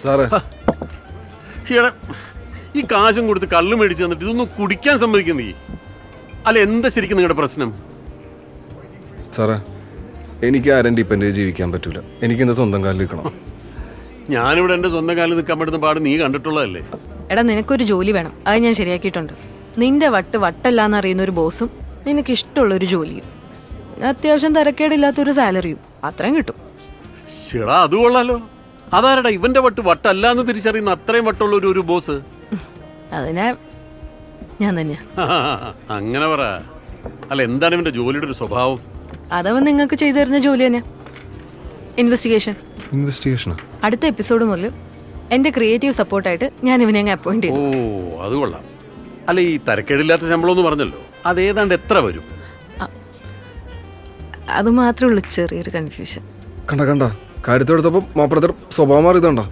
സാറേ ഈയിടെ ഈ കാശും കൊടുത്ത് കള്ളു മേടിച്ച് തന്നിട്ട് ഇതൊന്നും കുടിക്കാൻ സമ്മതിക്കുന്നീ. അല്ല എന്താ ശരിക്കും നിങ്ങളുടെ പ്രശ്നം? സാറേ എനിക്ക് ആരും ഡിപ്പെൻഡ് ചെയ്ത് ജീവിക്കാൻ പറ്റൂല. എനിക്ക് എന്താ സ്വന്തം കാലിൽ നിൽക്കണം. ഞാനിവിടെ എൻ്റെ സ്വന്തം കാലിൽ നിൽക്കാൻ പറ്റുന്ന പാട് നീ കണ്ടിട്ടുള്ളതല്ലേ? എടാ നിനക്കൊരു ജോലി വേണം, അത് ഞാൻ ശരിയാക്കിയിട്ടുണ്ട്. നിന്റെ വട്ടല്ലാന്ന് അറിയുന്ന ഒരു ബോസും നിനക്ക് ഇഷ്ടമുള്ളൊരു ജോലിയും അത്യാവശ്യം തരക്കേടില്ലാത്തൊരു സാലറിയും അത്രയും കിട്ടും. ശിടാ അത് കൊള്ളാലോ. അതാരടാ ഇവന്റെ വട്ടല്ലാന്ന് തിരിച്ചറിയുന്ന അത്രയും വട്ടുള്ള ഒരു ബോസ്? അതിനെ ഞാൻ തന്നെയാ. അങ്ങനെ പറ. അല്ല എന്താണ് ഇവന്റെ ജോലിയുടെ ഒരു സ്വഭാവം? അതവൻ നിങ്ങൾക്ക് ചെയ്തു തരുന്ന ജോലി തന്നെ. ഇൻവെസ്റ്റിഗേഷനാ? അടുത്ത എപ്പിസോഡ് മുതൽ എന്റെ ക്രിയേറ്റീവ് സപ്പോർട്ടായിട്ട് ഞാൻ ഇവനെ അങ്ങ് അപ്പോയിന്റ് ചെയ്തു. ഓ അത് കൊള്ളാം. അല്ല ഈ തരക്കേടില്ലാത്ത ശമ്പളം എന്ന് പറഞ്ഞല്ലോ, അതേതാണ്ട് എത്ര വരും? അത് മാത്രമേ ഉള്ളൂ ചെറിയൊരു കൺഫ്യൂഷൻ. കണ്ട കാര്യത്തോടൊപ്പം മാപ്പിളത്തെ സ്വഭാവം മാറിയതുണ്ടോ?